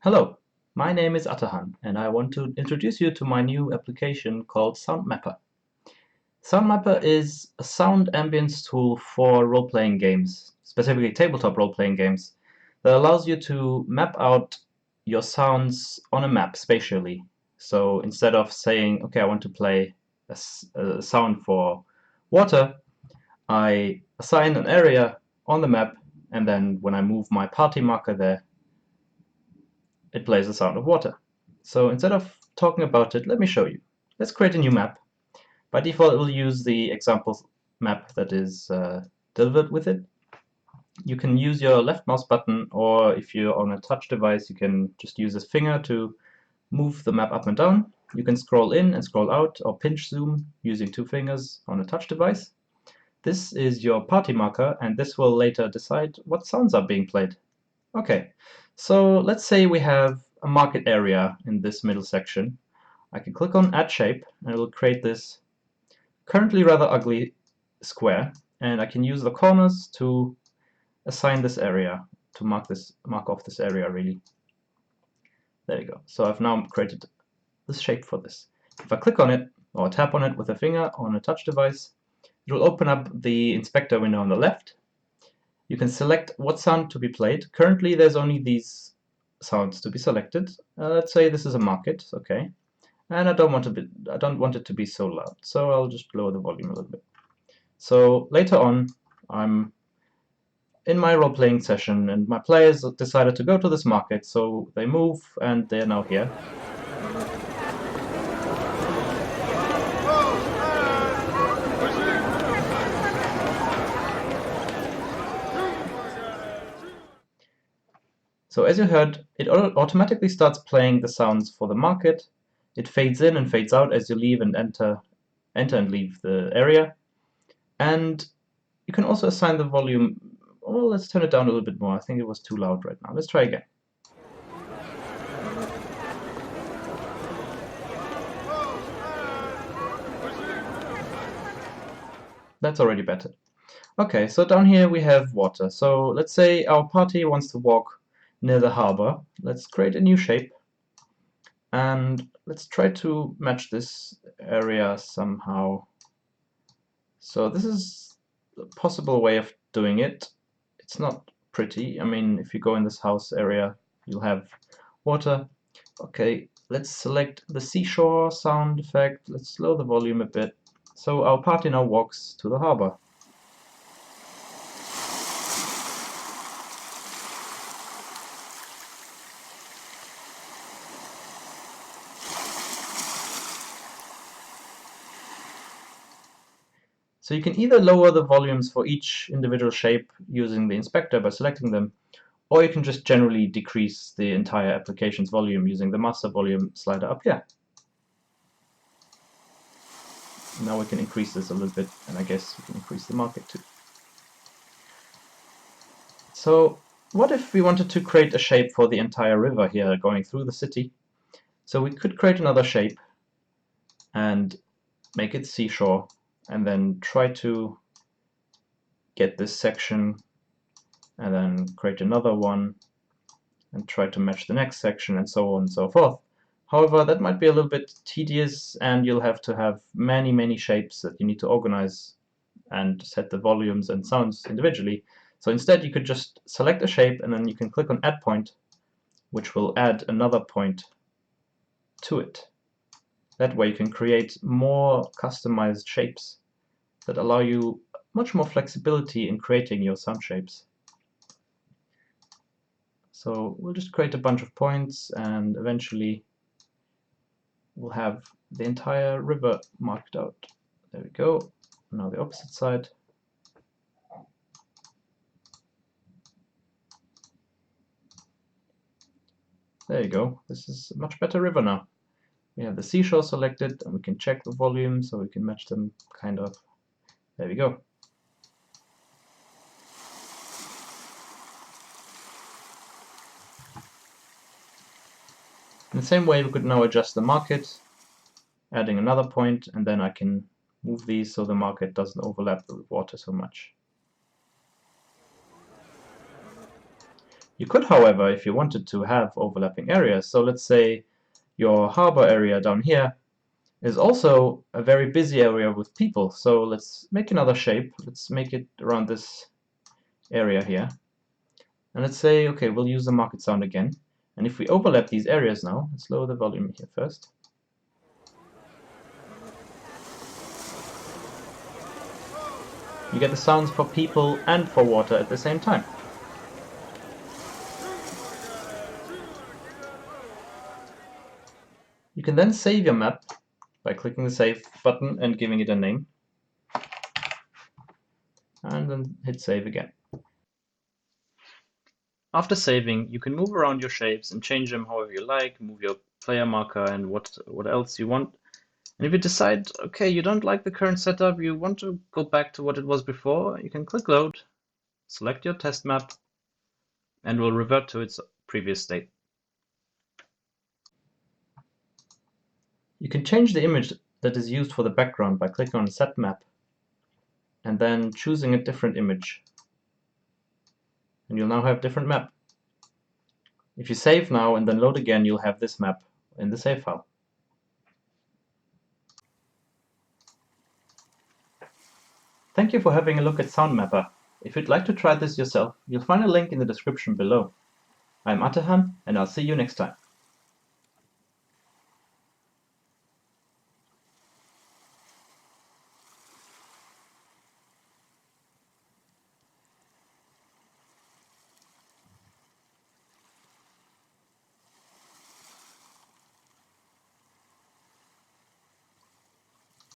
Hello, my name is Atahan, and I want to introduce you to my new application called SoundMapper. SoundMapper is a sound ambience tool for role-playing games, specifically tabletop role-playing games, that allows you to map out your sounds on a map spatially. So instead of saying, okay, I want to play a sound for water, I assign an area on the map, and then when I move my party marker there, it plays the sound of water. So instead of talking about it, let me show you. Let's create a new map. By default, it will use the example map that is delivered with it. You can use your left mouse button, or if you're on a touch device, you can just use a finger to move the map up and down. You can scroll in and scroll out, or pinch zoom using two fingers on a touch device. This is your party marker, and this will later decide what sounds are being played. Okay, so let's say we have a market area in this middle section. I can click on Add Shape, and it will create this currently rather ugly square, and I can use the corners to assign this area, to mark off this area really. There you go. So I've now created this shape for this. If I click on it, or tap on it with a finger on a touch device, it will open up the inspector window on the left. You can select what sound to be played. Currently there's only these sounds to be selected. Let's say this is a market, okay. And I don't want it to be so loud, so I'll just lower the volume a little bit. So later on, I'm in my role-playing session, and my players decided to go to this market, so they move, and they're now here. So as you heard, it automatically starts playing the sounds for the market. It fades in and fades out as you leave and enter and leave the area. And you can also assign the volume. Well, let's turn it down a little bit more. I think it was too loud right now. Let's try again. That's already better. Okay, so down here we have water. So let's say our party wants to walk near the harbor. Let's create a new shape, and let's try to match this area somehow. So this is a possible way of doing it. It's not pretty. I mean, if you go in this house area, you'll have water. Okay, let's select the seashore sound effect. Let's slow the volume a bit. So our party now walks to the harbor. So you can either lower the volumes for each individual shape using the inspector by selecting them, or you can just generally decrease the entire application's volume using the master volume slider up here. Now we can increase this a little bit, and I guess we can increase the market too. So what if we wanted to create a shape for the entire river here going through the city? So we could create another shape and make it seashore, and then try to get this section, and then create another one, and try to match the next section, and so on and so forth. However, that might be a little bit tedious, and you'll have to have many shapes that you need to organize and set the volumes and sounds individually. So instead, you could just select a shape, and then you can click on Add Point, which will add another point to it. That way you can create more customized shapes that allow you much more flexibility in creating your sound shapes. So we'll just create a bunch of points, and eventually we'll have the entire river marked out. There we go. Now the opposite side. There you go. This is a much better river now. We have the seashore selected, and we can check the volume so we can match them kind of. There we go. In the same way, we could now adjust the market, adding another point, and then I can move these so the market doesn't overlap with water so much. You could, however, if you wanted to, have overlapping areas. So let's say your harbor area down here is also a very busy area with people. So let's make another shape. Let's make it around this area here. And let's say, okay, we'll use the market sound again. And if we overlap these areas now, let's lower the volume here first. You get the sounds for people and for water at the same time. You can then save your map by clicking the Save button and giving it a name. And then hit Save again. After saving, you can move around your shapes and change them however you like, move your player marker and what else you want. And if you decide, okay, you don't like the current setup, you want to go back to what it was before, you can click Load, select your test map, and will revert to its previous state. You can change the image that is used for the background by clicking on Set Map and then choosing a different image. And you'll now have a different map. If you save now and then load again, you'll have this map in the save file. Thank you for having a look at SoundMapper. If you'd like to try this yourself, you'll find a link in the description below. I'm Atahan, and I'll see you next time.